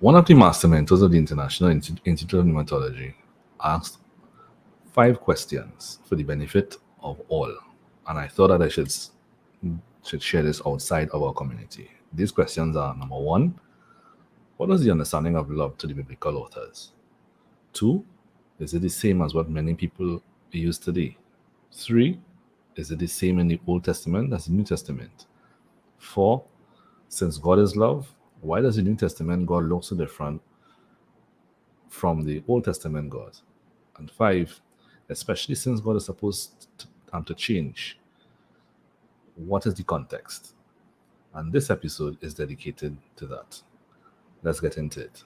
One of the master mentors of the International Institute of Pneumatology asked 5 questions for the benefit of all, and I thought that I should share this outside of our community. These questions are: number 1, what was the understanding of love to the biblical authors? 2, is it the same as what many people use today? 3, is it the same in the Old Testament as the New Testament? 4, since God is love, why does the New Testament God look so different from the Old Testament God? And 5, especially since God is supposed to change, what is the context? And this episode is dedicated to that. Let's get into it.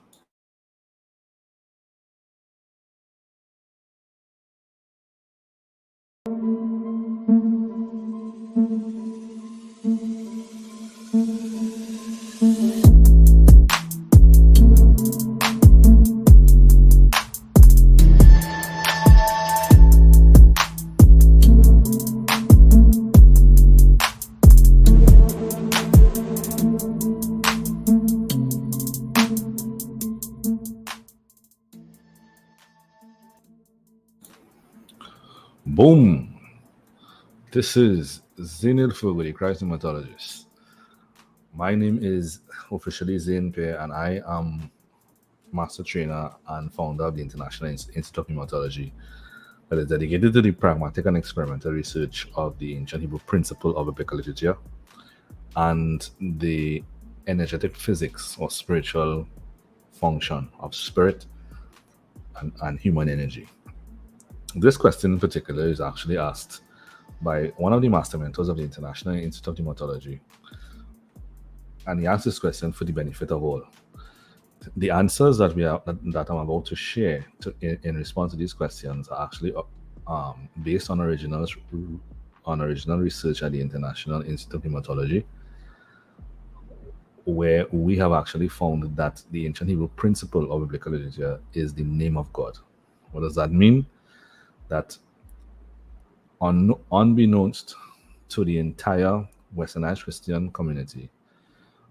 Boom! This is Zainul Fogel, the Christ Pneumatologist. My name is officially Zain Pierre, and I am master trainer and founder of the International Institute of Pneumatology, that is dedicated to the pragmatic and experimental research of the ancient Hebrew principle of biblical literature and the energetic physics or spiritual function of spirit and human energy. This question in particular is actually asked by one of the master mentors of the International Institute of Pneumatology, and he asked this question for the benefit of all. The answers that I'm about to share in response to these questions are actually based on original research at the International Institute of Pneumatology, where we have actually found that the ancient Hebrew principle of biblical literature is the name of God. What does that mean? That unbeknownst to the entire Westernized Christian community,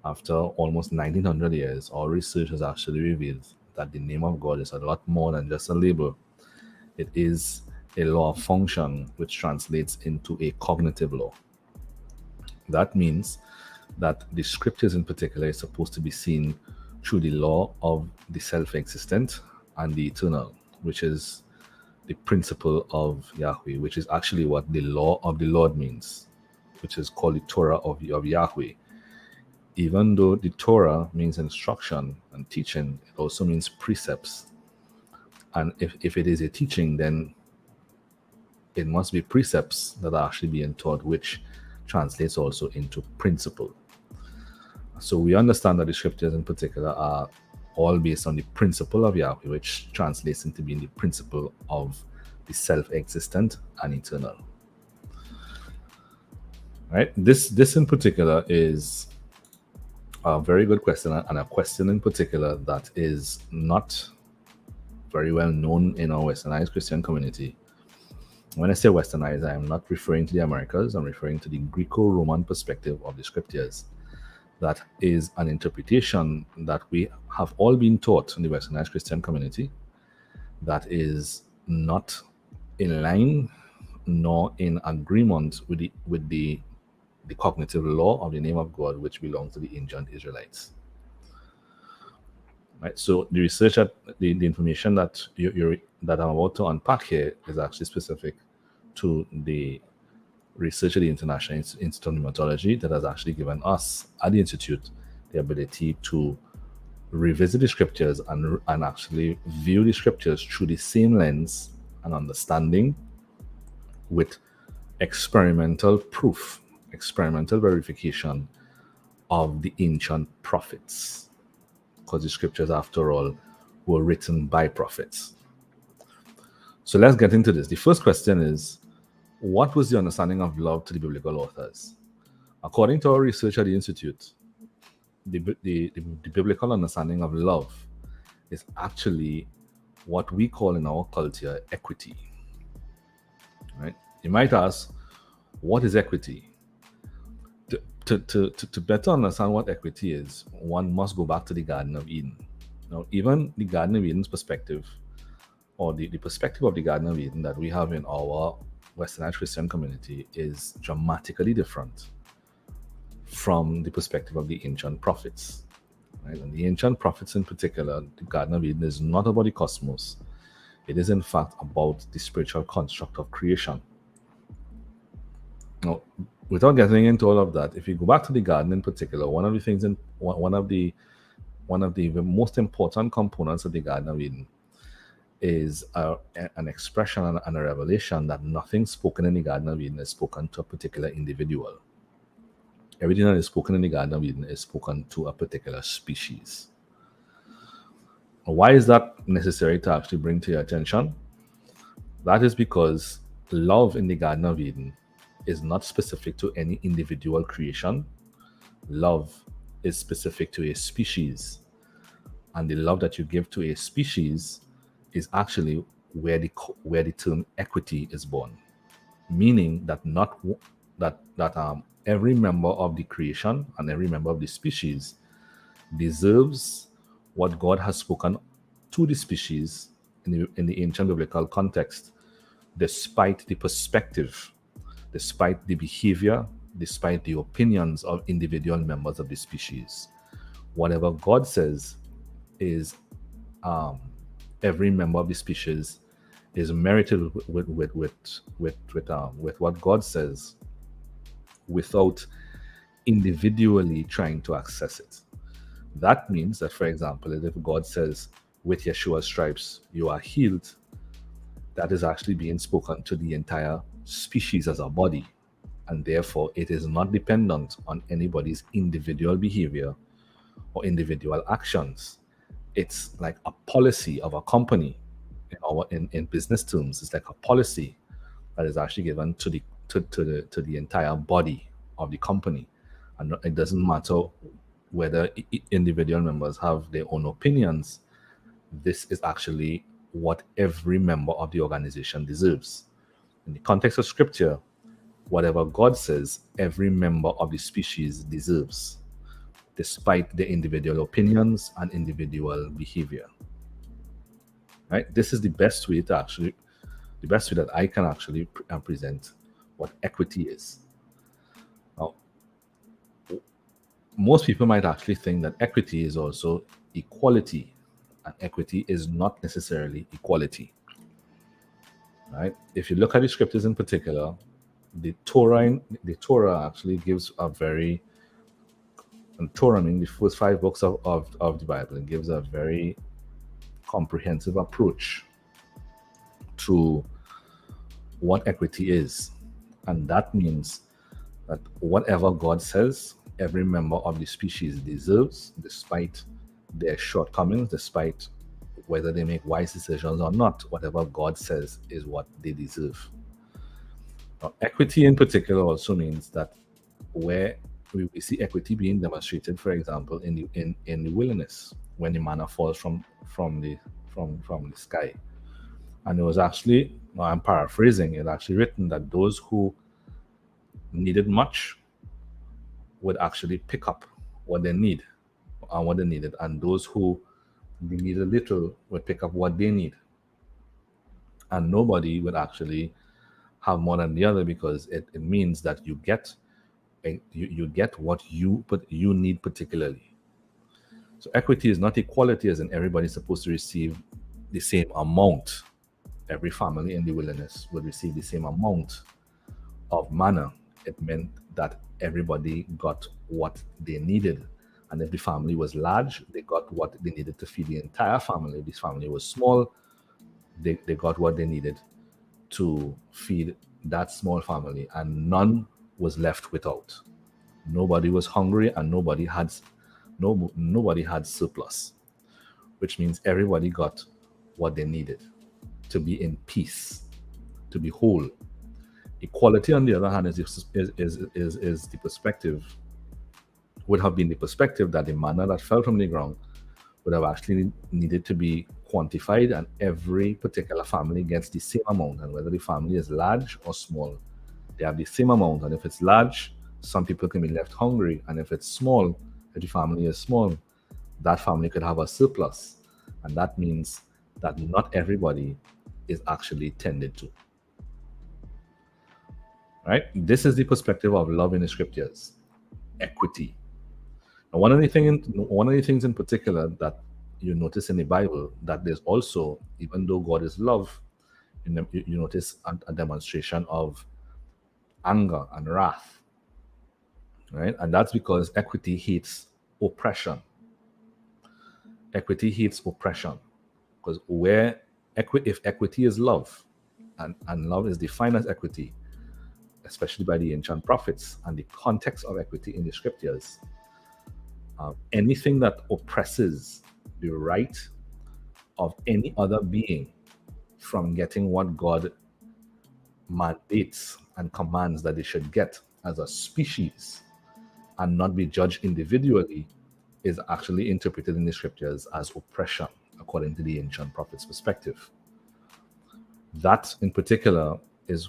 after almost 1900 years, our research has actually revealed that the name of God is a lot more than just a label. It is a law of function which translates into a cognitive law. That means that the scriptures in particular is supposed to be seen through the law of the self-existent and the eternal, which is the principle of Yahweh, which is actually what the law of the Lord means, which is called the Torah of Yahweh. Even though the Torah means instruction and teaching, it also means precepts. And if it is a teaching, then it must be precepts that are actually being taught, which translates also into principle. So we understand that the scriptures in particular are all based on the principle of Yahweh, which translates into being the principle of the self-existent and eternal. Right? This in particular is a very good question, and a question in particular that is not very well known in our Westernized Christian community. When I say Westernized, I am not referring to the Americas. I'm referring to the Greco-Roman perspective of the scriptures. That is an interpretation that we have all been taught in the Westernized Christian community that is not in line nor in agreement with the cognitive law of the name of God, which belongs to the ancient Israelites. Right. So the research, the information that that I'm about to unpack here is actually specific to the research at the International Institute of Pneumatology that has actually given us at the Institute the ability to revisit the scriptures and actually view the scriptures through the same lens and understanding with experimental proof, experimental verification of the ancient prophets, because the scriptures, after all, were written by prophets. So let's get into this. The first question is, what was the understanding of love to the biblical authors? According to our research at the Institute, the biblical understanding of love is actually what we call in our culture equity. Right? You might ask, what is equity? To better understand what equity is, one must go back to the Garden of Eden. Now, even the Garden of Eden's perspective, or the perspective of the Garden of Eden that we have in our Westernized Christian community, is dramatically different from the perspective of the ancient prophets. Right? And the ancient prophets, in particular, the Garden of Eden is not about the cosmos. It is, in fact, about the spiritual construct of creation. Now, without getting into all of that, if you go back to the garden in particular, one of the things in one of the most important components of the Garden of Eden is an expression and a revelation that nothing spoken in the Garden of Eden is spoken to a particular individual. Everything that is spoken in the Garden of Eden is spoken to a particular species. Why is that necessary to actually bring to your attention? That is because love in the Garden of Eden is not specific to any individual creation. Love is specific to a species. And the love that you give to a species is actually where the term equity is born, meaning that not that every member of the creation and every member of the species deserves what God has spoken to the species in the ancient biblical context, despite the perspective, despite the behavior, despite the opinions of individual members of the species. Whatever God says is every member of the species is merited with what God says without individually trying to access it. That means that, for example, if God says, with Yeshua's stripes, you are healed, that is actually being spoken to the entire species as a body. And therefore, it is not dependent on anybody's individual behavior or individual actions. It's like a policy of a company in business terms. It's like a policy that is actually given to the entire body of the company. And it doesn't matter whether individual members have their own opinions. This is actually what every member of the organization deserves. In the context of scripture, whatever God says, every member of the species deserves, despite their individual opinions and individual behavior. Right? This is the best way that I can actually present what equity is. Now, most people might actually think that equity is also equality, and equity is not necessarily equality. Right? If you look at the scriptures in particular, the Torah actually gives a very, and Torah meaning the first 5 books of the Bible, it gives a very comprehensive approach to what equity is. And that means that whatever God says, every member of the species deserves, despite their shortcomings, despite whether they make wise decisions or not. Whatever God says is what they deserve. Now, equity in particular also means that where we see equity being demonstrated, for example, in the wilderness, when the manna falls from the sky. And it was actually, I'm paraphrasing, it actually written that those who needed much would actually pick up what they need and what they needed, and those who needed little would pick up what they need. And nobody would actually have more than the other, because it means that you get what you need particularly. So equity is not equality, as in everybody's supposed to receive the same amount. Every family in the wilderness would receive the same amount of manna. It meant that everybody got what they needed. And if the family was large, they got what they needed to feed the entire family. If this family was small, they got what they needed to feed that small family, and none was left without. Nobody was hungry, and nobody had surplus, which means everybody got what they needed to be in peace, to be whole. Equality, on the other hand, is the perspective, would have been the perspective that the manna that fell from the ground would have actually needed to be quantified, and every particular family gets the same amount. And whether the family is large or small, they have the same amount. And if it's large, some people can be left hungry. And if it's small, if the family is small, that family could have a surplus. And that means that not everybody is actually tended to. Right? This is the perspective of love in the scriptures. Equity. Now, one of the things in particular that you notice in the Bible, that there's also, even though God is love, you notice a demonstration of anger and wrath, right? And that's because equity hates oppression. Equity hates oppression, because if equity is love, and love is defined as equity, especially by the ancient prophets and the context of equity in the scriptures, anything that oppresses the right of any other being from getting what God mandates and commands that they should get as a species and not be judged individually is actually interpreted in the scriptures as oppression, according to the ancient prophets' perspective. That in particular is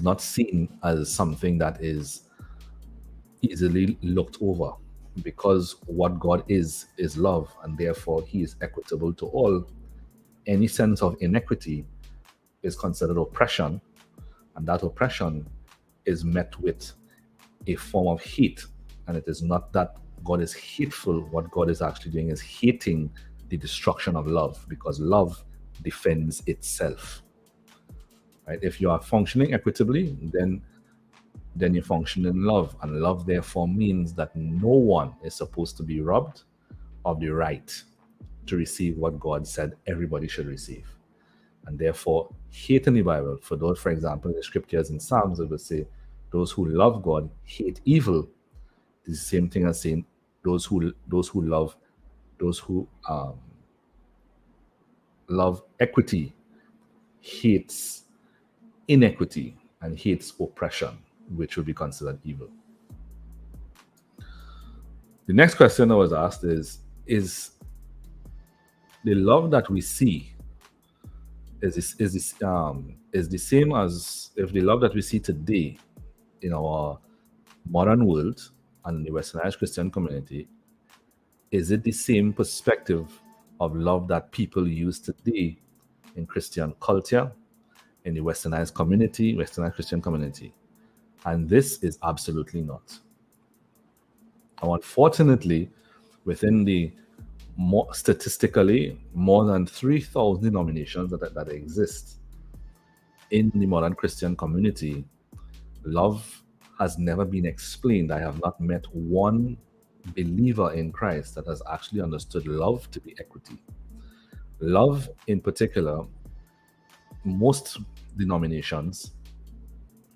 not seen as something that is easily looked over, because what God is love, and therefore he is equitable to all. Any sense of inequity is considered oppression, and that oppression is met with a form of hate. And it is not that God is hateful. What God is actually doing is hating the destruction of love, because love defends itself. Right? If you are functioning equitably, then you function in love, and love therefore means that no one is supposed to be robbed of the right to receive what God said everybody should receive. And therefore, hate in the Bible, for those, for example, in the scriptures in Psalms, it would say, those who love God hate evil. It's the same thing as saying those who love equity hates inequity and hates oppression, which would be considered evil. The next question I was asked is the love that we see is the same as if the love that we see today in our modern world and the Westernized Christian community, is it the same perspective of love that people use today in Christian culture, in the Westernized community, Westernized Christian community? And this is absolutely not. Now, unfortunately, within the statistically more than 3,000 denominations that exist in the modern Christian community, love has never been explained. I have not met one believer in Christ that has actually understood love to be equity. Love, in particular, most denominations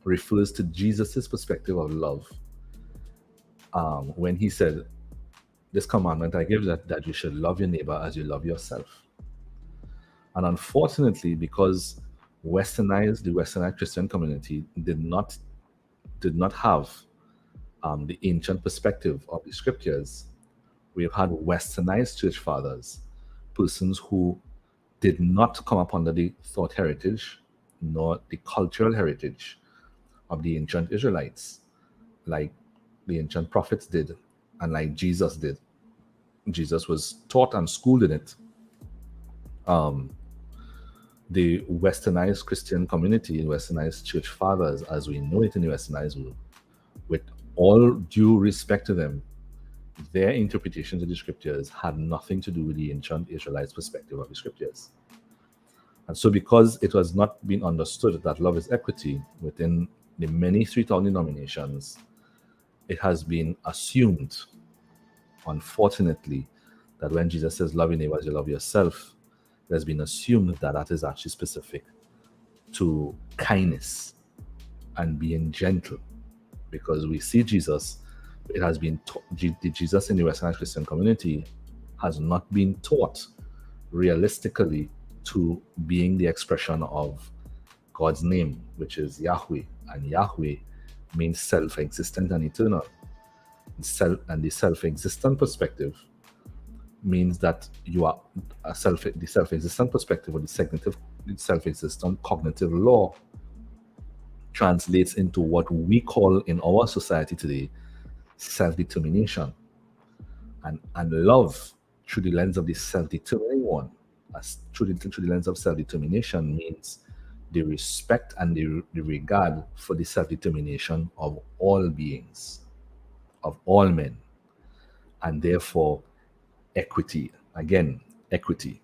refers to Jesus's perspective of love. When he said, "This commandment I give, that you should love your neighbor as you love yourself." And unfortunately, because the Westernized Christian community did not have the ancient perspective of the scriptures, we've had Westernized church fathers, persons who did not come up under the thought heritage nor the cultural heritage of the ancient Israelites, like the ancient prophets did, and like Jesus did. Jesus was taught and schooled in it. The Westernized Christian community, Westernized church fathers, as we know it in the Westernized world, with all due respect to them, their interpretations of the scriptures had nothing to do with the ancient Israelites' perspective of the scriptures. And so, because it was not being understood that love is equity within the many 3,000 denominations, it has been assumed, unfortunately, that when Jesus says, "Love your neighbor as you love yourself," it has been assumed that that is actually specific to kindness and being gentle. Because we see Jesus, it has been Jesus in the Western Christian community has not been taught realistically to being the expression of God's name, which is Yahweh. And Yahweh means self-existent and eternal. And the self-existent perspective means that you are the self-existent perspective, or the self-existent cognitive law, translates into what we call in our society today self-determination. and love through the lens of the self-determining one, as through the lens of self-determination means the respect and the regard for the self-determination of all beings, of all men, and therefore equity. Again, equity.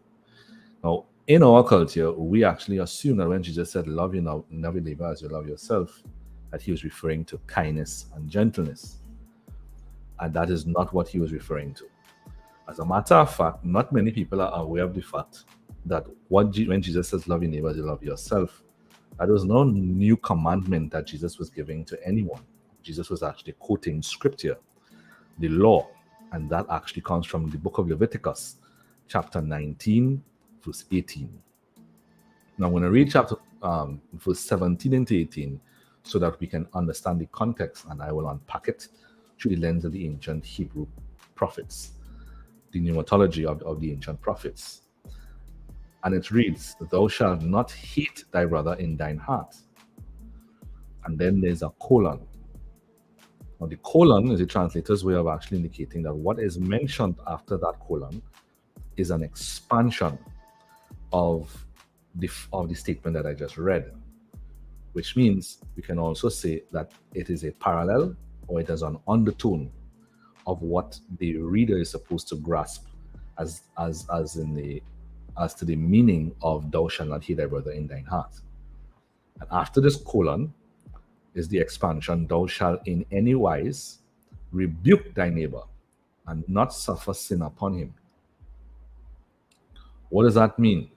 Now, in our culture, we actually assume that when Jesus said, love your neighbor as you love yourself, that he was referring to kindness and gentleness. And that is not what he was referring to. As a matter of fact, not many people are aware of the fact that when Jesus says, love your neighbor as you love yourself, that was no new commandment that Jesus was giving to anyone. Jesus was actually quoting scripture, the law, and that actually comes from the book of Leviticus, chapter 19, verse 18. Now, I'm going to read chapter verse 17 into 18 so that we can understand the context, and I will unpack it through the lens of the ancient Hebrew prophets, the pneumatology of the ancient prophets. And it reads, thou shalt not hate thy brother in thine heart. And then there's a colon. Now, the colon is the translator's way of actually indicating that what is mentioned after that colon is an expansion of the statement that I just read, which means we can also say that it is a parallel or it is an undertone of what the reader is supposed to grasp as to the meaning of thou shalt not hate thy brother in thine heart. And after this colon is the expansion, thou shalt in any wise rebuke thy neighbor and not suffer sin upon him. What does that mean?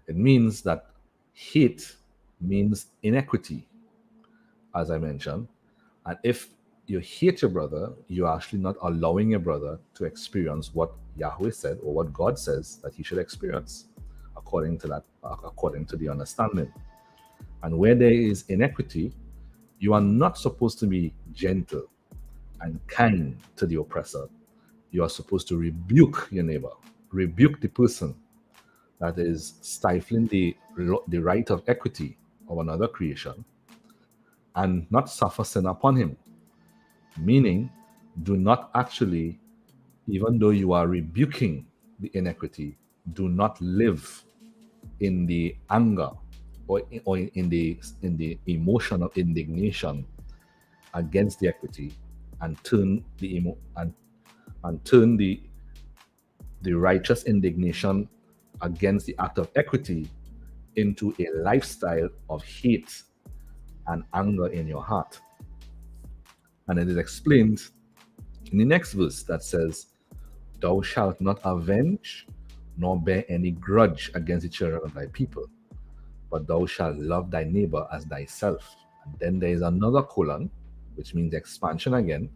It means that hate means inequity, as I mentioned. And if you hate your brother, you're actually not allowing your brother to experience what Yahweh said or what God says that he should experience, according to the understanding. And where there is inequity, you are not supposed to be gentle and kind to the oppressor. You are supposed to rebuke your neighbor, rebuke the person that is stifling the right of equity of another creation, and not suffer sin upon him. Meaning, do not actually, even though you are rebuking the inequity, do not live in the anger or in the emotion of indignation against the equity, and turn the righteous indignation against the act of equity into a lifestyle of hate and anger in your heart. And it is explained in the next verse that says, thou shalt not avenge nor bear any grudge against the children of thy people, but thou shalt love thy neighbor as thyself. And then there is another colon, which means expansion again.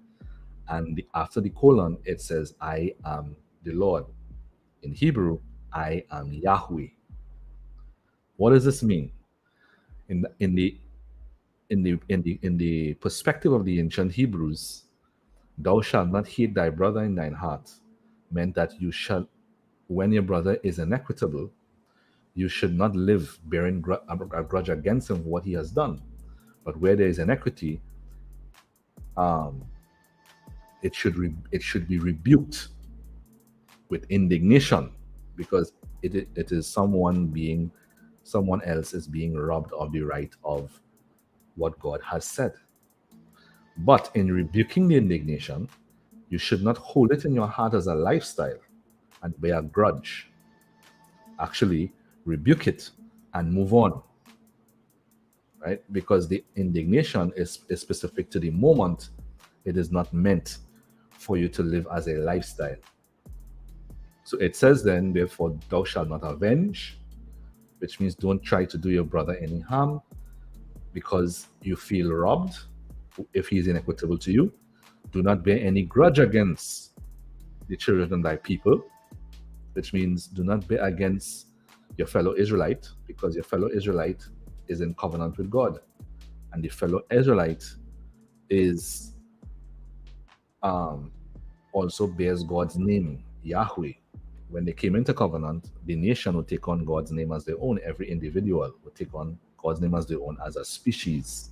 And after the colon, it says, I am the Lord. In Hebrew, I am Yahweh. What does this mean? In the perspective of the ancient Hebrews, thou shalt not hate thy brother in thine heart meant that you shall, when your brother is inequitable, you should not live bearing a grudge against him for what he has done. But where there is inequity, it should be rebuked with indignation, because it is someone else is being robbed of the right of what God has said. But in rebuking the indignation, you should not hold it in your heart as a lifestyle and bear a grudge. Actually, rebuke it and move on, right? Because the indignation is specific to the moment. It is not meant for you to live as a lifestyle. So it says then, therefore, thou shalt not avenge, which means don't try to do your brother any harm because you feel robbed if he is inequitable to you. Do not bear any grudge against the children of thy people, which means do not bear against your fellow Israelite, because your fellow Israelite is in covenant with God. And the fellow Israelite is also bears God's name, Yahweh. When they came into covenant, the nation would take on God's name as their own. Every individual would take on God's name as their own, as a species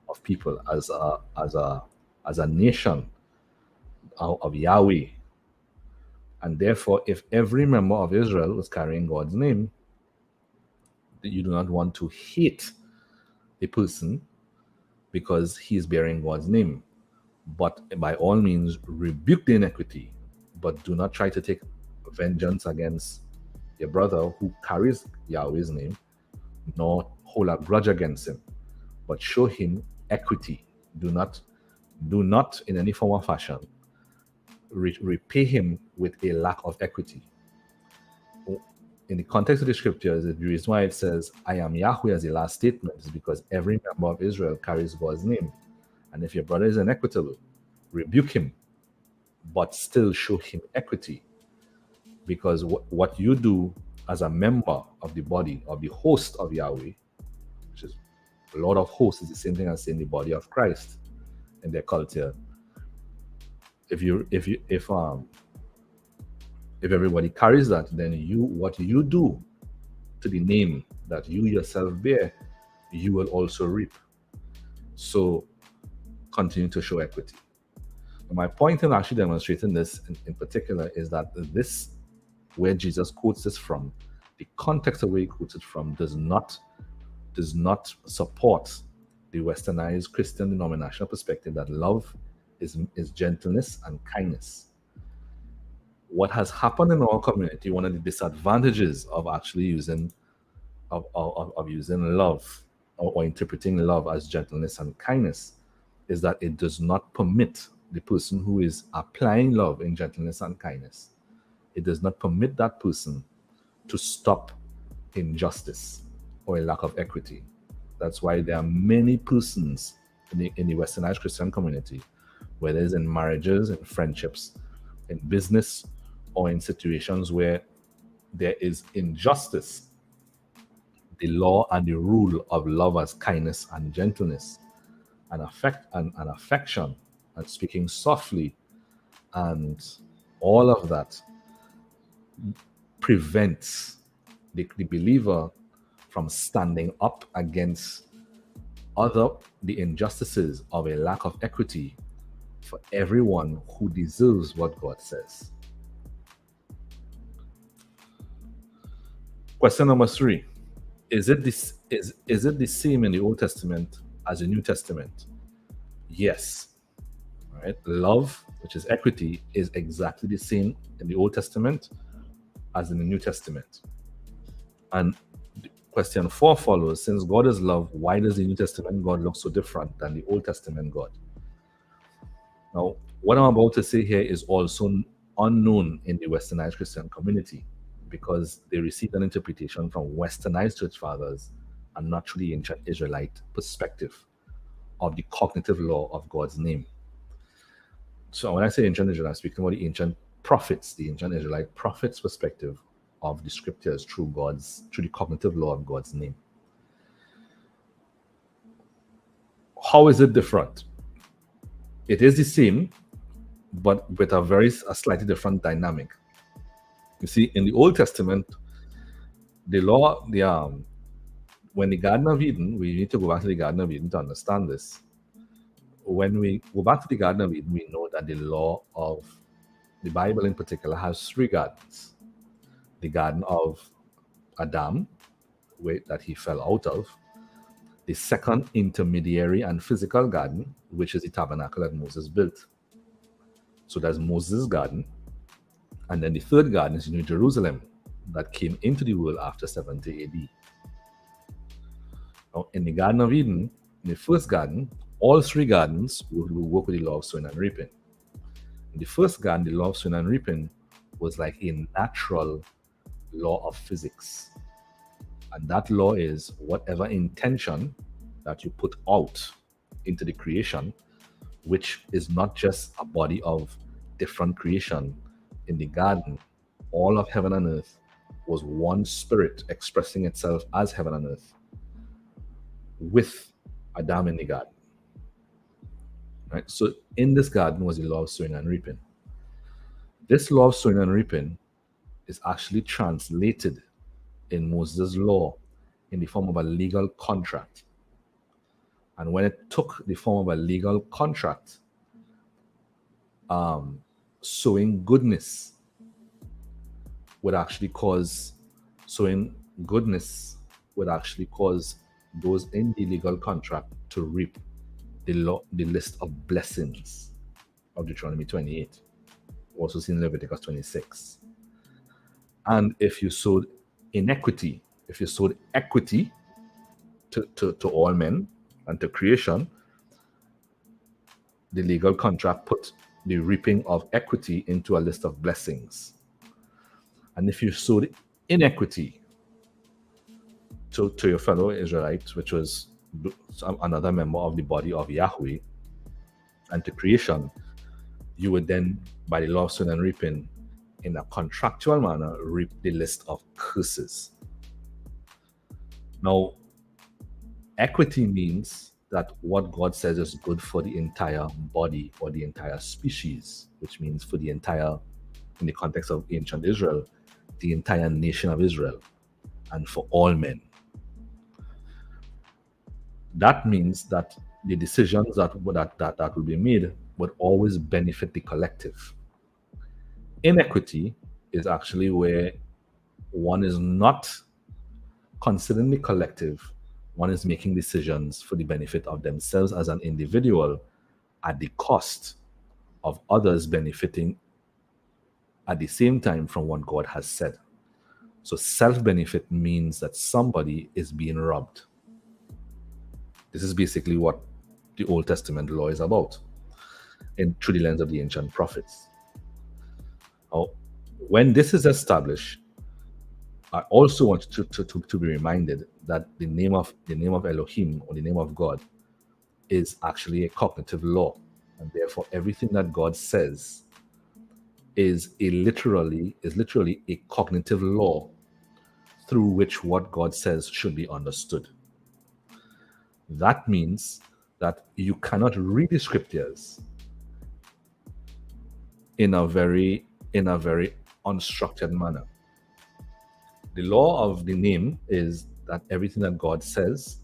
of people, as a nation of Yahweh. And therefore, if every member of Israel was carrying God's name, you do not want to hate a person because he is bearing God's name. But by all means, rebuke the inequity, but do not try to take vengeance against your brother who carries Yahweh's name, nor hold a grudge against him, but show him equity. Do not in any form or fashion repay him with a lack of equity. In the context of the scriptures, the reason why it says, I am Yahweh as the last statement is because every member of Israel carries God's name. And if your brother is inequitable, rebuke him, but still show him equity. Because what you do as a member of the body, of the host of Yahweh, which is Lord of hosts, is the same thing as saying the body of Christ in their culture. If everybody carries that, then what you do to the name that you yourself bear, you will also reap. So continue to show equity. And my point in actually demonstrating this in particular is that this, where Jesus quotes this from, the context of where he quotes it from does not support the westernized Christian denominational perspective that love is gentleness and kindness. What has happened in our community, one of the disadvantages of actually using using love or interpreting love as gentleness and kindness is that it does not permit the person who is applying love in gentleness and kindness, it does not permit that person to stop injustice or a lack of equity. That's why there are many persons in the westernized Christian community, whether it's in marriages, in friendships, in business, or in situations where there is injustice, the law and the rule of love as kindness and gentleness and affection and speaking softly and all of that prevents the believer from standing up against the injustices of a lack of equity for everyone who deserves what God says. Question number 3. Is it the same in the Old Testament as the New Testament? Yes. All right. Love, which is equity, is exactly the same in the Old Testament as in the New Testament. And question 4 follows, since God is love, why does the New Testament God look so different than the Old Testament God? Now, what I'm about to say here is also unknown in the westernized Christian community because they received an interpretation from westernized church fathers and not truly ancient Israelite perspective of the cognitive law of God's name. So when I say ancient Israel, I'm speaking about the ancient prophets, the ancient Israelite prophets' perspective of the scriptures through the cognitive law of God's name. How is it different? It is the same, but with a slightly different dynamic. You see, in the Old Testament, the law, when the Garden of Eden, we need to go back to the Garden of Eden to understand this. When we go back to the Garden of Eden, we know that the law of the Bible in particular has 3 gardens. The Garden of Adam, that he fell out of. The second intermediary and physical garden, which is the tabernacle that Moses built. So that's Moses' garden. And then the third garden is New Jerusalem that came into the world after 70 AD. Now, in the Garden of Eden, in the first garden, all 3 gardens will work with the law of sowing and reaping. In the first garden, the law of sowing and reaping was like a natural law of physics. And that law is whatever intention that you put out into the creation, which is not just a body of different creation. In the garden, all of heaven and earth was one spirit expressing itself as heaven and earth with Adam in the garden. Right? So in this garden was the law of sowing and reaping. This law of sowing and reaping is actually translated in Moses' law in the form of a legal contract. And when it took the form of a legal contract, sowing goodness would actually cause, sowing goodness would actually cause those in the legal contract to reap the list of blessings of Deuteronomy 28, also seen in Leviticus 26. And if you sowed inequity, if you sowed equity to all men and to creation, the legal contract put the reaping of equity into a list of blessings. And if you sowed inequity to your fellow Israelites, which was another member of the body of Yahweh, and to creation, you would then, by the law of sowing and reaping, in a contractual manner, reap the list of curses. Now, equity means that what God says is good for the entire body or the entire species, which means for the entire, in the context of ancient Israel, the entire nation of Israel, and for all men. That means that the decisions that will be made would always benefit the collective. Inequity is actually where one is not considering the collective, one is making decisions for the benefit of themselves as an individual at the cost of others benefiting at the same time from what God has said. So self-benefit means that somebody is being robbed. This is basically what the Old Testament law is about, through the lens of the ancient prophets. Now, when this is established, I also want to be reminded that the name of Elohim, or the name of God, is actually a cognitive law, and therefore everything that God says is literally a cognitive law through which what God says should be understood. That means that you cannot read the scriptures in a very unstructured manner. The law of the name is that everything that God says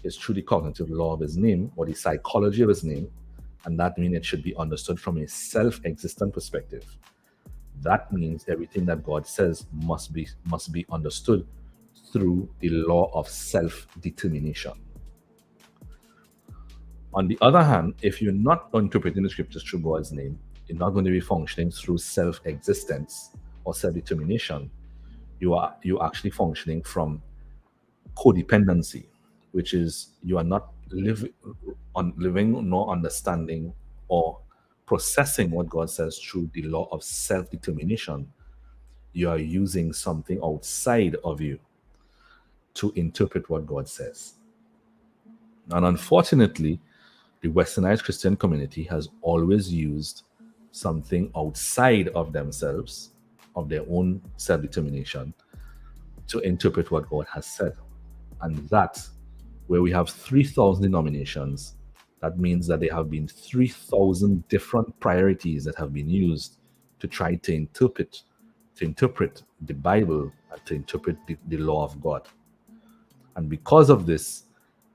is through the cognitive law of his name, or the psychology of his name, and that means it should be understood from a self-existent perspective. That means everything that God says must be understood through the law of self-determination. On the other hand, if you're not interpreting the scriptures through God's name, you're not going to be functioning through self-existence or self-determination. You're actually functioning from codependency, which is you are not living nor understanding or processing what God says through the law of self-determination. You are using something outside of you to interpret what God says. And unfortunately, the westernized Christian community has always used something outside of themselves, of their own self-determination, to interpret what God has said. And that, where we have 3,000 denominations, that means that there have been 3,000 different priorities that have been used to try to interpret the Bible and to interpret the law of God. And because of this,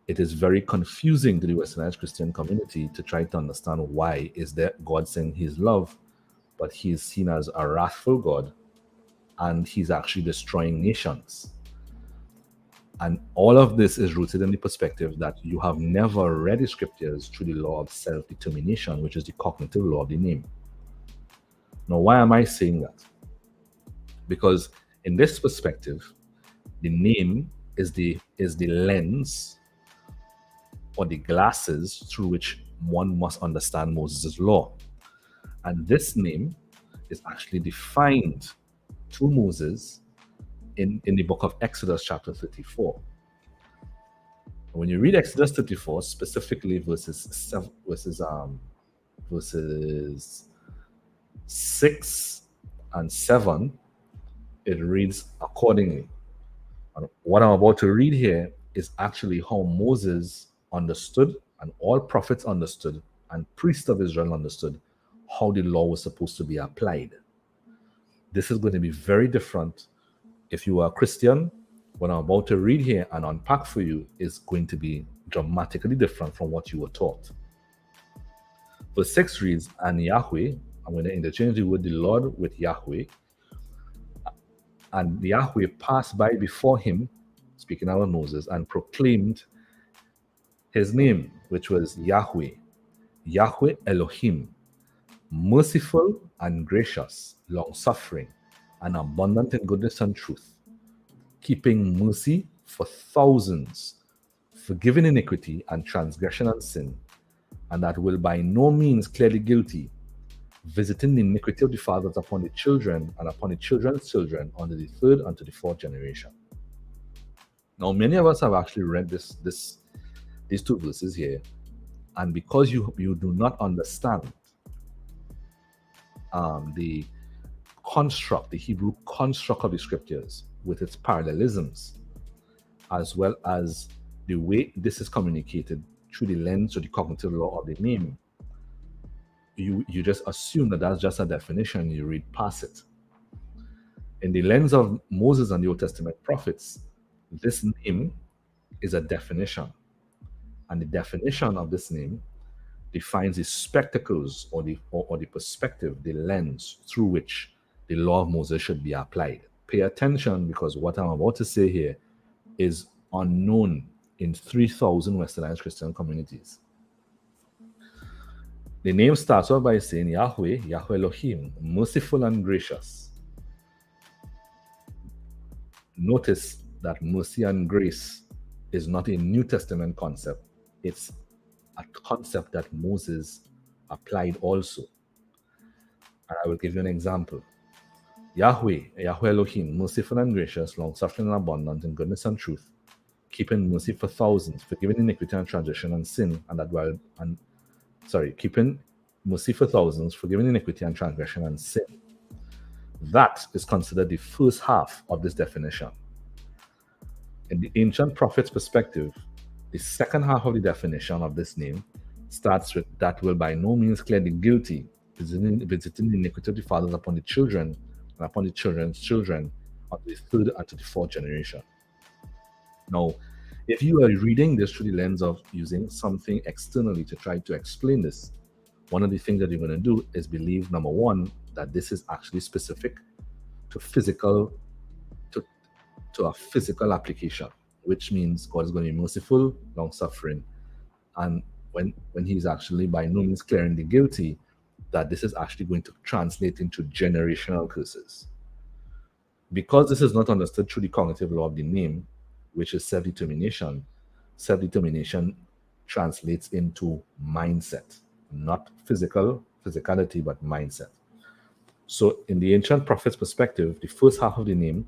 it is very confusing to the westernized Christian community to try to understand why is that God saying he's love, but he is seen as a wrathful God, and he's actually destroying nations. And all of this is rooted in the perspective that you have never read the scriptures through the law of self-determination, which is the cognitive law of the name. Now, why am I saying that? Because in this perspective, the name is the lens or the glasses through which one must understand Moses' law. And this name is actually defined to Moses in the book of Exodus chapter 34. When you read Exodus 34, specifically verses 6 and 7, it reads accordingly. And what I'm about to read here is actually how Moses understood, and all prophets understood, and priests of Israel understood how the law was supposed to be applied. This is going to be very different. If you are a Christian, what I'm about to read here and unpack for you is going to be dramatically different from what you were taught. Verse 6 reads, and Yahweh, I'm going to interchange the word the Lord with Yahweh, And Yahweh passed by before him, speaking about Moses, and proclaimed his name, which was Yahweh, Yahweh Elohim, merciful and gracious, long suffering, and abundant in goodness and truth, keeping mercy for thousands, forgiving iniquity and transgression and sin, and that will by no means clear the guilty, visiting the iniquity of the fathers upon the children and upon the children's children unto the third and to the fourth generation. Now, many of us have actually read these two verses here, and because you do not understand the construct, the Hebrew construct of the scriptures with its parallelisms, as well as the way this is communicated through the lens or the cognitive law of the name, you just assume that that's just a definition, you read past it. In the lens of Moses and the Old Testament prophets, this name is a definition. And the definition of this name defines the spectacles or the perspective, the lens through which the law of Moses should be applied. Pay attention, because what I'm about to say here is unknown in 3,000 Westernized Christian communities. The name starts off by saying Yahweh, Yahweh Elohim, merciful and gracious. Notice that mercy and grace is not a New Testament concept. It's a concept that Moses applied also. And I will give you an example. Yahweh, Yahweh Elohim, merciful and gracious, long-suffering and abundant in goodness and truth, keeping mercy for thousands, forgiving iniquity and transgression and sin, keeping mercy for thousands, forgiving iniquity and transgression and sin. That is considered the first half of this definition. In the ancient prophet's perspective, the second half of the definition of this name starts with that will by no means clear the guilty, visiting the iniquity of the fathers upon the children and upon the children's children, on the third and to the fourth generation. Now, if you are reading this through the lens of using something externally to try to explain this, one of the things that you're going to do is believe, number one, that this is actually specific to a physical application, which means God is going to be merciful, long-suffering, and when he's actually by no means clearing the guilty, that this is actually going to translate into generational curses. Because this is not understood through the cognitive law of the name, which is self-determination translates into mindset, not physicality, but mindset. So in the ancient prophet's perspective, the first half of the name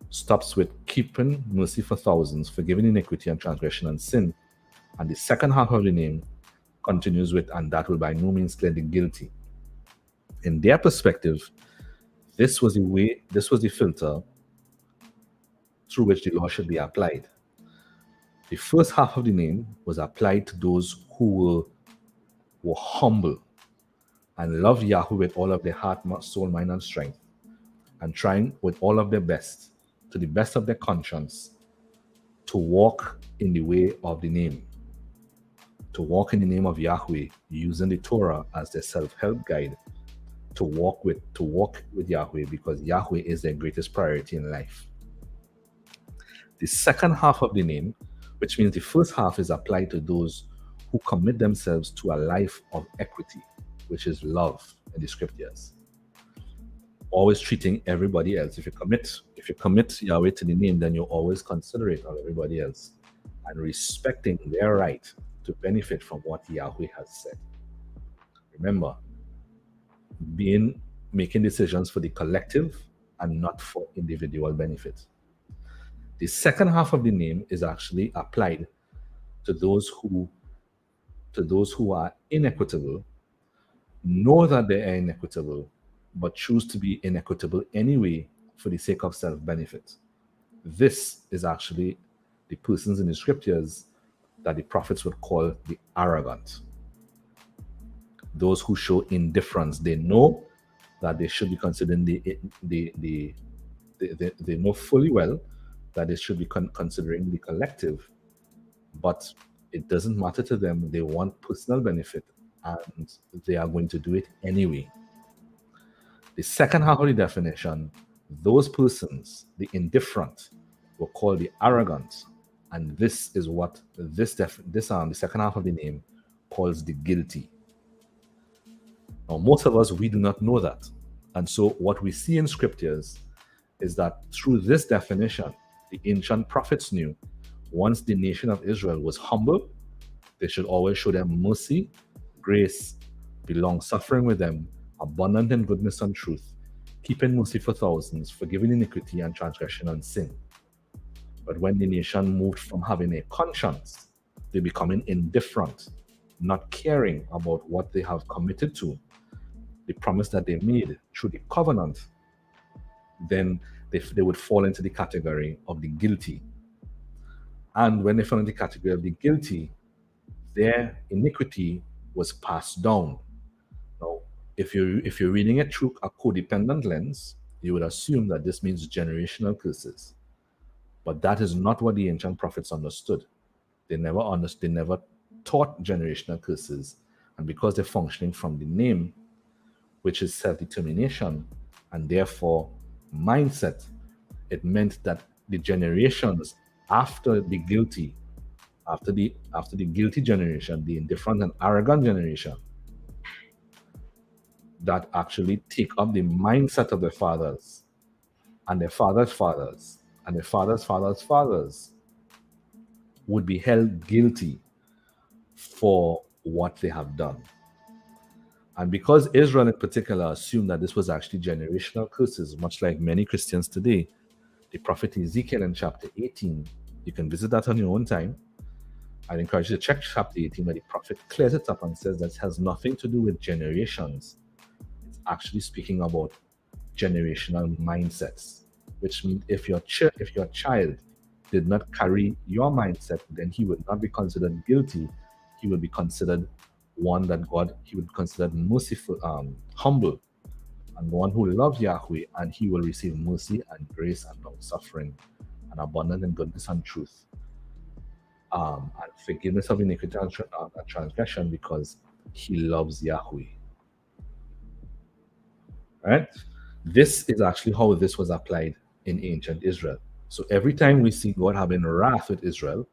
stops with keeping mercy for thousands, forgiving iniquity and transgression and sin. And the second half of the name continues with, and that will by no means clear the guilty. In their perspective, this was the filter through which the law should be applied. The first half of the name was applied to those who were humble and loved Yahweh with all of their heart, soul, mind, and strength, and trying with all of their best, to the best of their conscience, to walk in the way of the name, to walk in the name of Yahweh, using the Torah as their self-help guide, to walk with Yahweh, because Yahweh is their greatest priority in life. The second half of the name, which means the first half, is applied to those who commit themselves to a life of equity, which is love in the scriptures. Always treating everybody else. If you commit Yahweh to the name, then you always considerate of everybody else and respecting their right to benefit from what Yahweh has said. Remember, making decisions for the collective and not for individual benefit. The second half of the name is actually applied to those who are inequitable, know that they are inequitable, but choose to be inequitable anyway for the sake of self-benefit. This is actually the persons in the scriptures that the prophets would call the arrogant. Those who show indifference. They know that they should be considering they know fully well that they should be considering the collective, but it doesn't matter to them. They want personal benefit, and they are going to do it anyway. The second half of the definition Those persons, the indifferent, were called the arrogant, and this is what the second half of the name calls the guilty. Now, most of us, we do not know that. And so what we see in scriptures is that through this definition, the ancient prophets knew once the nation of Israel was humble, they should always show them mercy, grace, be long suffering with them, abundant in goodness and truth, keeping mercy for thousands, forgiving iniquity and transgression and sin. But when the nation moved from having a conscience, they becoming indifferent, not caring about what they have committed to, the promise that they made through the covenant, then they would fall into the category of the guilty. And when they fell into the category of the guilty, their iniquity was passed down. Now, if you're reading it through a codependent lens, you would assume that this means generational curses. But that is not what the ancient prophets understood. They never taught generational curses. And because they're functioning from the name, which is self-determination, and therefore mindset, it meant that the generations after the guilty, after the guilty generation, the indifferent and arrogant generation, that actually take up the mindset of their fathers and their fathers' fathers and their fathers' fathers' fathers would be held guilty for what they have done. And because Israel in particular assumed that this was actually generational curses, much like many Christians today, the prophet Ezekiel in chapter 18, you can visit that on your own time. I'd encourage you to check chapter 18, where the prophet clears it up and says that it has nothing to do with generations. It's actually speaking about generational mindsets, which means if your child did not carry your mindset, then he would not be considered guilty. He would be considered one that he would consider merciful, humble, and one who loves Yahweh, and he will receive mercy and grace and long suffering and abundant in goodness and truth, and forgiveness of iniquity and transgression, because he loves Yahweh. Right? This is actually how this was applied in ancient Israel. So every time we see God having wrath with Israel,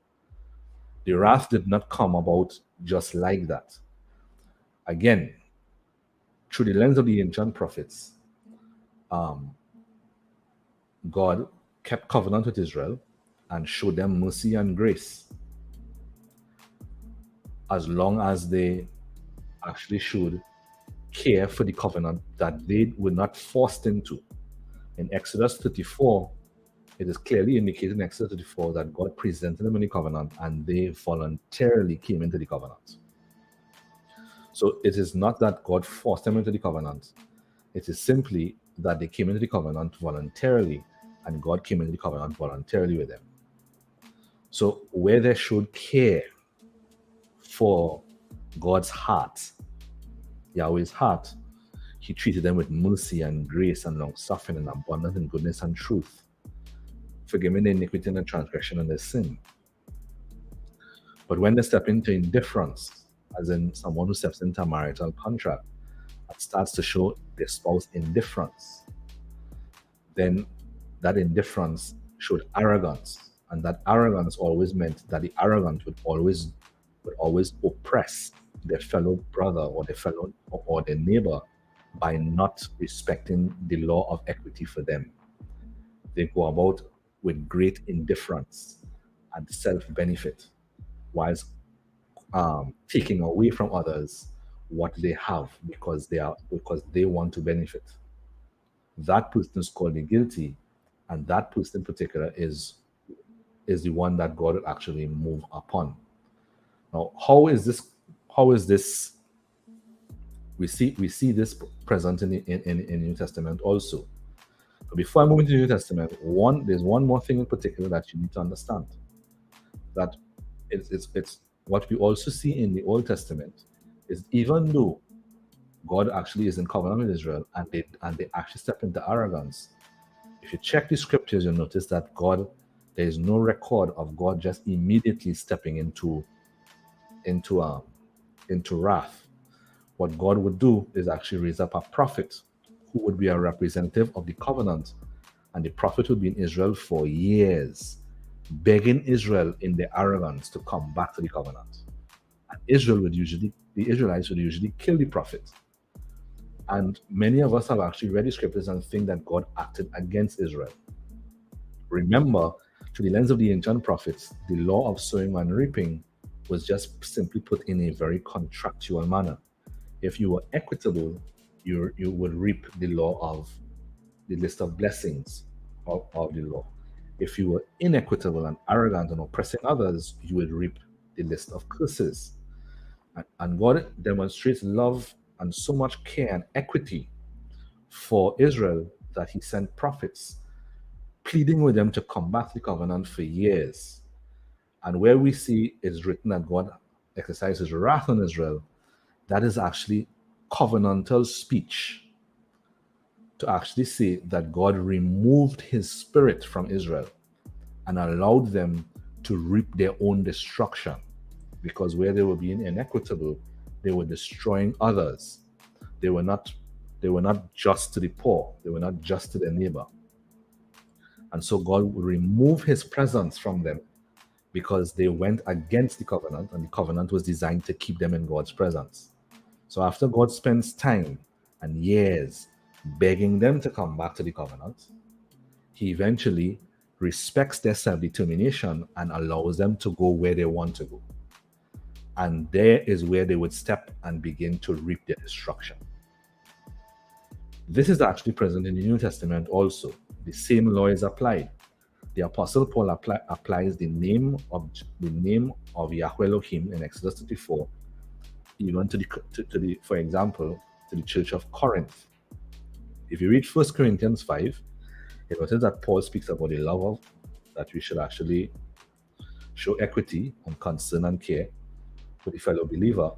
the wrath did not come about just like that. Again, through the lens of the ancient prophets, God kept covenant with Israel and showed them mercy and grace as long as they actually showed care for the covenant that they were not forced into. In Exodus 34, it is clearly indicated in Exodus 34 that God presented them in the covenant and they voluntarily came into the covenant. So it is not that God forced them into the covenant. It is simply that they came into the covenant voluntarily, and God came into the covenant voluntarily with them. So where they showed care for God's heart, Yahweh's heart, he treated them with mercy and grace and long suffering and abundance in goodness and truth, forgiving their iniquity and their transgression and their sin. But when they step into indifference, as in someone who steps into a marital contract, that starts to show their spouse indifference, then that indifference showed arrogance, and that arrogance always meant that the arrogant would always oppress their fellow brother or their neighbor by not respecting the law of equity for them. They go about with great indifference and self-benefit, whilst taking away from others what they have because they want to benefit. That person is called the guilty, and that person in particular is the one that God will actually move upon. Now, how is this? We see this present in the New Testament also. But before I move into the New Testament, there's one more thing in particular that you need to understand. That it's what we also see in the Old Testament is, even though God actually is in covenant with Israel and they actually step into arrogance, if you check the scriptures, you'll notice that there is no record of God just immediately stepping into wrath. What God would do is actually raise up a prophet who would be a representative of the covenant and the prophet would be in Israel for years, begging Israel in their arrogance to come back to the covenant. And the Israelites would usually kill the prophet. And many of us have actually read the scriptures and think that God acted against Israel. Remember, through the lens of the ancient prophets, the law of sowing and reaping was just simply put in a very contractual manner. If you were equitable, you would reap the law of the list of blessings of the law. If you were inequitable and arrogant and oppressing others, you would reap the list of curses. And God demonstrates love and so much care and equity for Israel that he sent prophets pleading with them to come back to the covenant for years. And where we see it's written that God exercises wrath on Israel, that is actually covenantal speech to actually say that God removed his spirit from Israel and allowed them to reap their own destruction. Because where they were being inequitable, they were destroying others. They were not just to the poor, they were not just to their neighbor. And so God would remove his presence from them because they went against the covenant, and the covenant was designed to keep them in God's presence. So after God spends time and years begging them to come back to the covenant, he eventually respects their self-determination and allows them to go where they want to go. And there is where they would step and begin to reap their destruction. This is actually present in the New Testament also. The same law is applied. The Apostle Paul applies the name of Yahweh Elohim in Exodus 34, even to the, for example, to the church of Corinth. If you read 1 Corinthians 5, you notice that Paul speaks about the love of that we should actually show equity and concern and care for the fellow believer.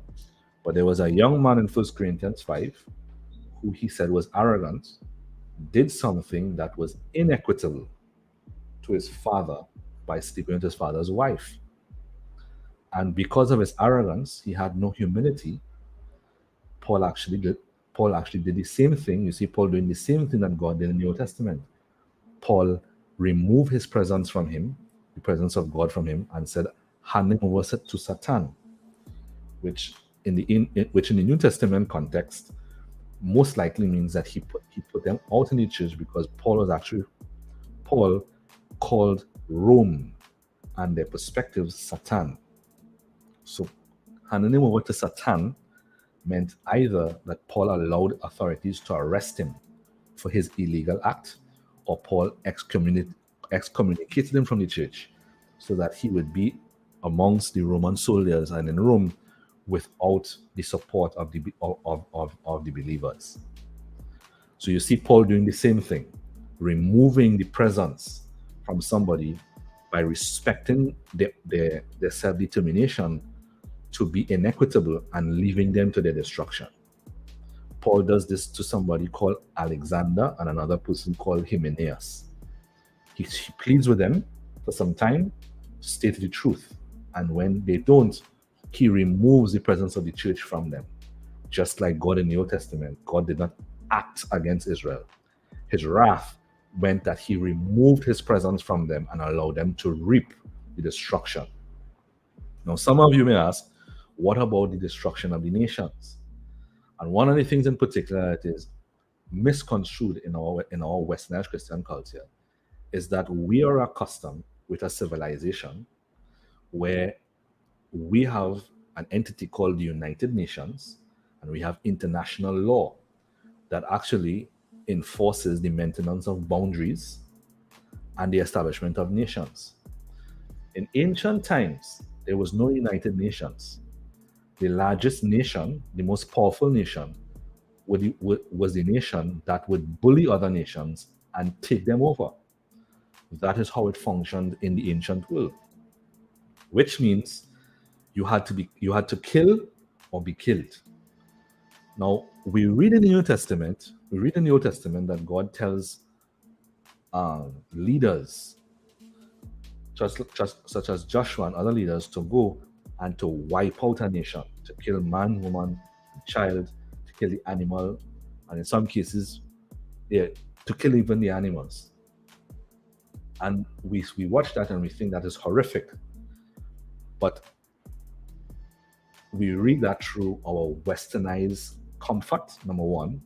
But there was a young man in 1 Corinthians 5 who he said was arrogant, did something that was inequitable to his father by sleeping with his father's wife. And because of his arrogance, he had no humility. Paul actually did the same thing. You see Paul doing the same thing that God did in the Old Testament. Paul removed his presence from him, the presence of God from him, and said, handing over to Satan, which in the New Testament context most likely means that he put them out in the church, because Paul called Rome and their perspectives Satan. So handing him over to Satan meant either that Paul allowed authorities to arrest him for his illegal act, or Paul excommunicated him from the church so that he would be amongst the Roman soldiers and in Rome without the support of the believers. So you see Paul doing the same thing, removing the presence from somebody by respecting their self-determination to be inequitable and leaving them to their destruction. Paul does this to somebody called Alexander and another person called Hymenaeus. He pleads with them for some time to state the truth. And when they don't, he removes the presence of the church from them. Just like God in the Old Testament, God did not act against Israel. His wrath meant that he removed his presence from them and allowed them to reap the destruction. Now, some of you may ask, what about the destruction of the nations? And one of the things in particular that is misconstrued in our Westernized Christian culture is that we are accustomed with a civilization where we have an entity called the United Nations, and we have international law that actually enforces the maintenance of boundaries and the establishment of nations. In ancient times, there was no United Nations. The largest nation, the most powerful nation, was the nation that would bully other nations and take them over. That is how it functioned in the ancient world, which means you had to kill or be killed. Now we read in the New Testament, that God tells leaders such as Joshua and other leaders to go and to wipe out a nation, to kill man, woman, child, to kill the animal, and in some cases, to kill even the animals. And we watch that and we think that is horrific. But we read that through our westernized comfort, number one,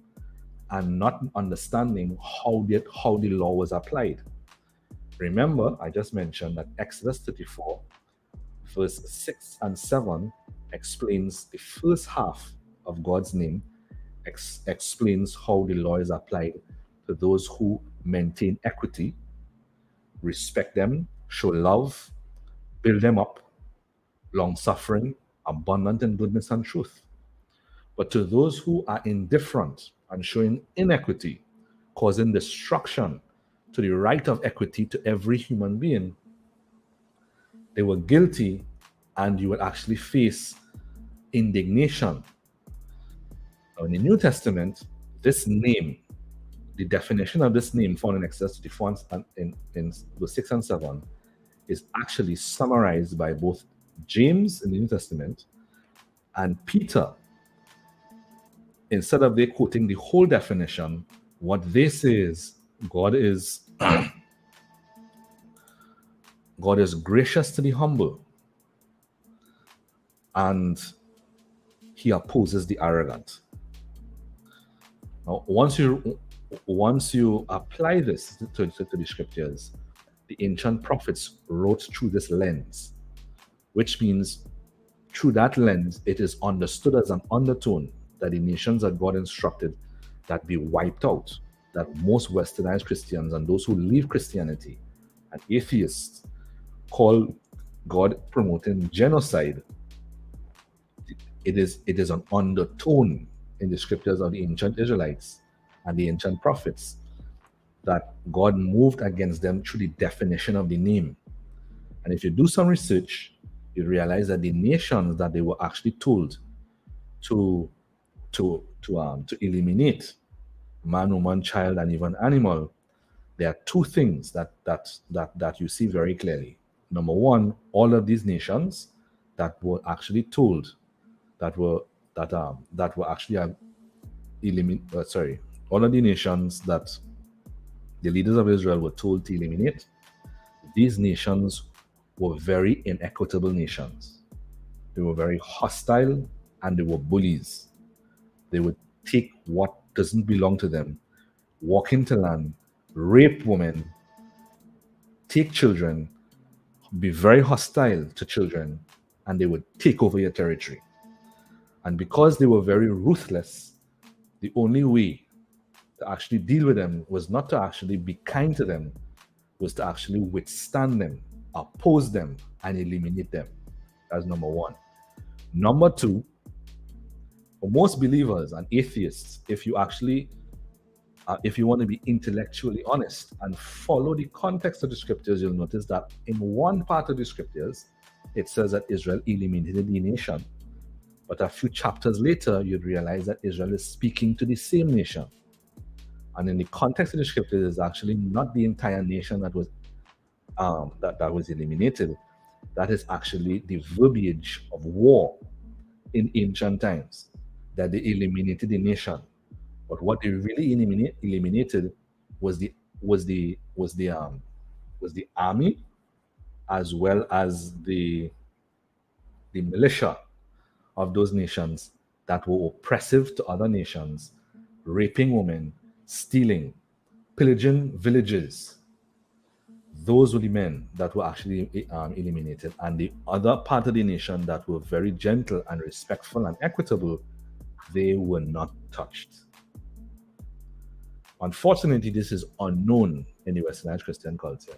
and not understanding how the law was applied. Remember, I just mentioned that Exodus 34, verse 6 and 7 explains the first half of God's name, explains how the law is applied to those who maintain equity, respect them, show love, build them up, long suffering, abundant in goodness and truth. But to those who are indifferent and showing inequity, causing destruction to the right of equity to every human being, they were guilty, and you would actually face indignation. Now, in the New Testament, this name, the definition of this name found in Exodus 34 and in verse 6 and 7, is actually summarized by both James in the New Testament and Peter. Instead of they quoting the whole definition, what they say is God is God is gracious to the humble, and he opposes the arrogant. Now, once you apply this to the scriptures, the ancient prophets wrote through this lens, which means through that lens, it is understood as an undertone that the nations that God instructed that be wiped out, that most westernized Christians and those who leave Christianity and atheists call God promoting genocide. It is an undertone in the scriptures of the ancient Israelites and the ancient prophets that God moved against them through the definition of the name. And if you do some research, you realize that the nations that they were actually told to eliminate, man, woman, child, and even animal, there are two things that you see very clearly. Number one, all of these nations that were actually told that were actually all of the nations that the leaders of Israel were told to eliminate, these nations were very inequitable nations. They were very hostile and they were bullies. They would take what doesn't belong to them, walk into land, rape women, take children, be very hostile to children, and they would take over your territory. And because they were very ruthless, the only way to actually deal with them was not to actually be kind to them, was to actually withstand them, oppose them, and eliminate them. That's number one. Number two, for most believers and atheists, if you want to be intellectually honest and follow the context of the scriptures, you'll notice that in one part of the scriptures, it says that Israel eliminated the nation. But a few chapters later, you'd realize that Israel is speaking to the same nation. And in the context of the scriptures, it's actually not the entire nation that was that was eliminated. That is actually the verbiage of war in ancient times, that they eliminated the nation. But what they really eliminated was the army, as well as the militia of those nations that were oppressive to other nations, raping women, stealing, pillaging villages. Those were the men that were actually eliminated. And the other part of the nation that were very gentle and respectful and equitable, they were not touched. Unfortunately, this is unknown in the Westernized Christian culture.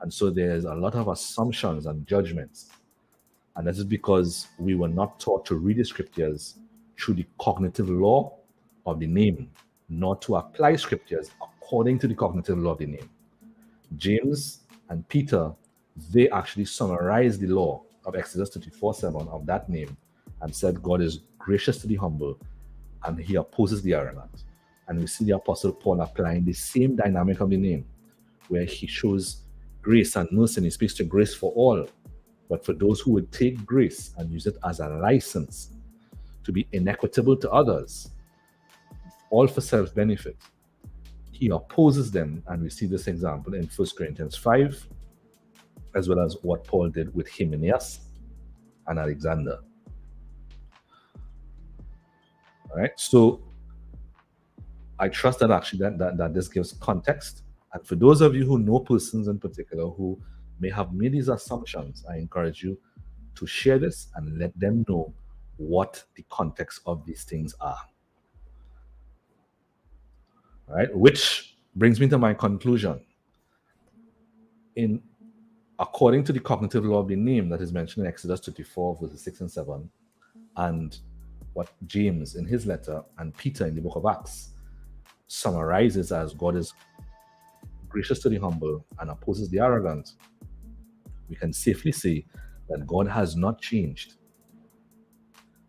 And so there's a lot of assumptions and judgments. And this is because we were not taught to read the scriptures through the cognitive law of the name, not to apply scriptures according to the cognitive law of the name. James and Peter, they actually summarized the law of Exodus 34:7 of that name and said God is gracious to the humble and he opposes the arrogant. And we see the Apostle Paul applying the same dynamic of the name, where he shows grace and mercy and he speaks to grace for all. But for those who would take grace and use it as a license to be inequitable to others, all for self-benefit, he opposes them, and we see this example in 1 Corinthians 5, as well as what Paul did with Hymenaeus and Alexander. All right, so I trust that actually that this gives context. And for those of you who know persons in particular who may have made these assumptions, I encourage you to share this and let them know what the context of these things are. All right, which brings me to my conclusion. According to the cognitive law of the name that is mentioned in Exodus 34, verses 6 and 7, and what James in his letter and Peter in the book of Acts summarizes as God is gracious to the humble and opposes the arrogant, we can safely say that God has not changed.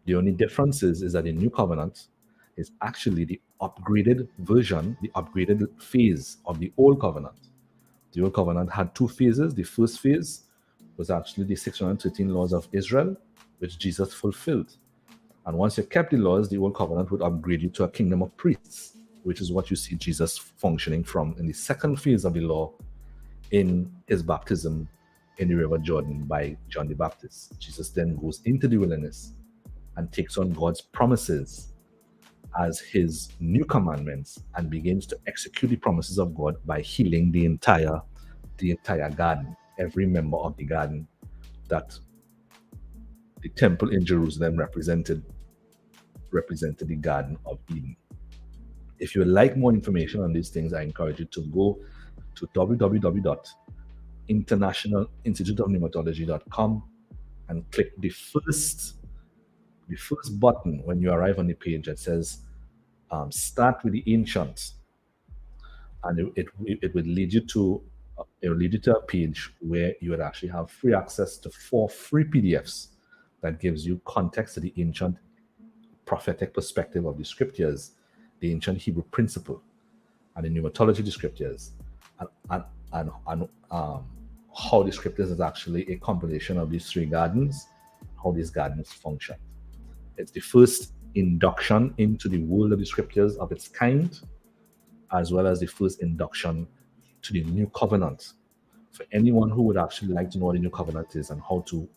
The only difference is that the new covenant is actually the upgraded version, the upgraded phase of the old covenant. The old covenant had two phases. The first phase was actually the 613 laws of Israel, which Jesus fulfilled. And once you kept the laws, the old covenant would upgrade you to a kingdom of priests, which is what you see Jesus functioning from in the second phase of the law in his baptism in the River Jordan by John the Baptist. Jesus then goes into the wilderness and takes on God's promises as his new commandments and begins to execute the promises of God by healing the entire garden, every member of the garden that the temple in Jerusalem represented the Garden of Eden. If you would like more information on these things, I encourage you to go to www.internationalinstituteofpneumatology.com and click the first button when you arrive on the page that says start with the ancients, and it would lead you to a page where you would actually have free access to 4 free PDFs that gives you context to the ancient prophetic perspective of the scriptures, the ancient Hebrew principle, and the pneumatology of the scriptures, and how the scriptures is actually a compilation of these 3 gardens, how these gardens function. It's the first induction into the world of the scriptures of its kind, as well as the first induction to the new covenant. For anyone who would actually like to know what the new covenant is and how to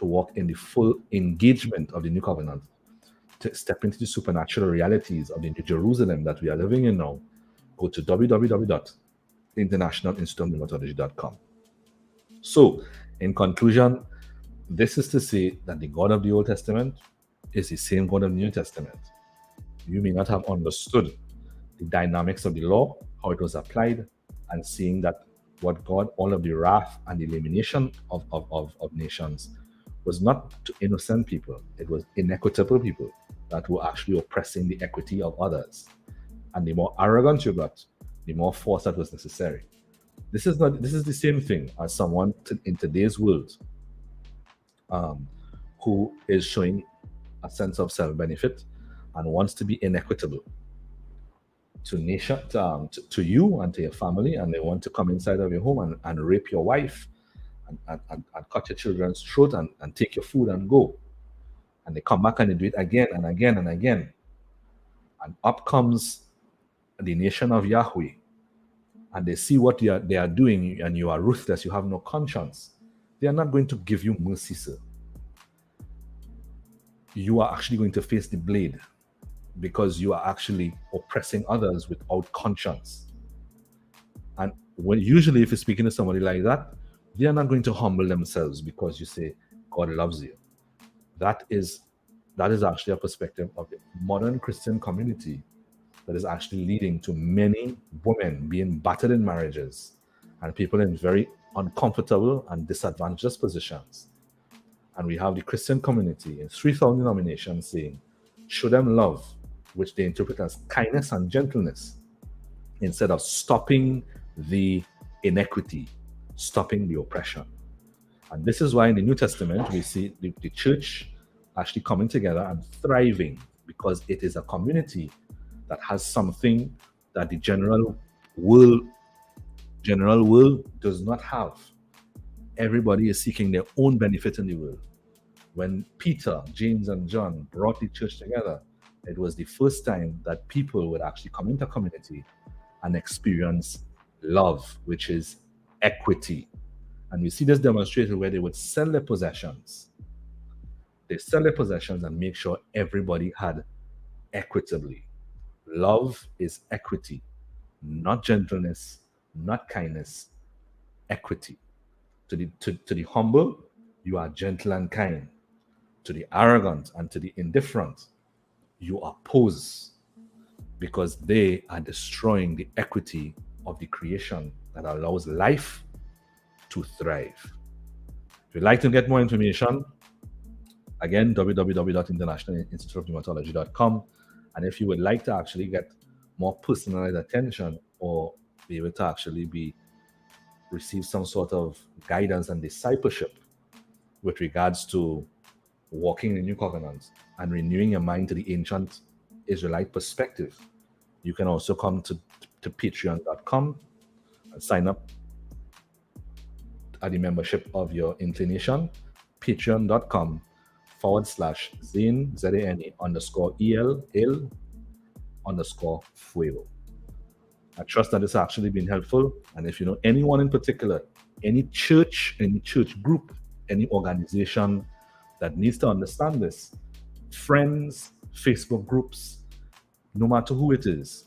walk in the full engagement of the new covenant, to step into the supernatural realities of the New Jerusalem that we are living in now, go to www.internationalinstituteofpneumatology.com. So, in conclusion, this is to say that the God of the Old Testament is the same God of the New Testament. You may not have understood the dynamics of the law, how it was applied, and seeing that what God, all of the wrath and the elimination of nations, was not to innocent people, it was inequitable people that were actually oppressing the equity of others. And the more arrogant you got, the more force that was necessary. This is the same thing as someone in today's world who is showing a sense of self-benefit and wants to be inequitable to nation, to you and to your family, and they want to come inside of your home and rape your wife and cut your children's throat and take your food and go. And they come back and they do it again and again and again. And up comes the nation of Yahweh, and they see what they are doing, and you are ruthless, you have no conscience. They are not going to give you mercy, sir. You are actually going to face the blade because you are actually oppressing others without conscience. And usually if you're speaking to somebody like that, they are not going to humble themselves because you say God loves you. That is actually a perspective of the modern Christian community that is actually leading to many women being battered in marriages and people in very uncomfortable and disadvantaged positions. And we have the Christian community in 3,000 denominations saying, show them love, which they interpret as kindness and gentleness, instead of stopping the inequity, stopping the oppression. And this is why in the New Testament, we see the church actually coming together and thriving, because it is a community that has something that the general world does not have. Everybody is seeking their own benefit in the world. When Peter, James, and John brought the church together, it was the first time that people would actually come into community and experience love, which is equity. And we see this demonstrated where they would sell their possessions. They sell their possessions and make sure everybody had equitably. Love is equity, not gentleness, not kindness, equity. To the humble, you are gentle and kind. To the arrogant and to the indifferent, you oppose because they are destroying the equity of the creation that allows life to thrive. If you'd like to get more information, again, www.internationalinstituteofpneumatology.com. And if you would like to actually get more personalized attention or be able to actually receive some sort of guidance and discipleship with regards to walking in the new covenant and renewing your mind to the ancient Israelite perspective, you can also come to patreon.com and sign up at the membership of your inclination. Patreon.com/Zane, ZANE _EL Fuego. I trust that this has actually been helpful. And if you know anyone in particular, any church group, any organization that needs to understand this, friends, Facebook groups, no matter who it is,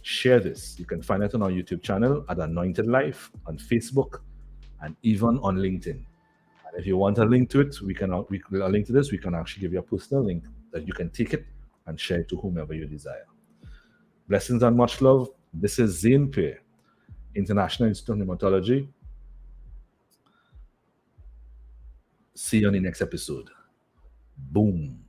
share this. You can find it on our YouTube channel at Anointed Life, on Facebook, and even on LinkedIn. And if you want a link to it, we can a link to this. We can actually give you a personal link that you can take it and share it to whomever you desire. Blessings and much love. This is Zane Peer, International Institute of Pneumatology. See you on the next episode. Boom.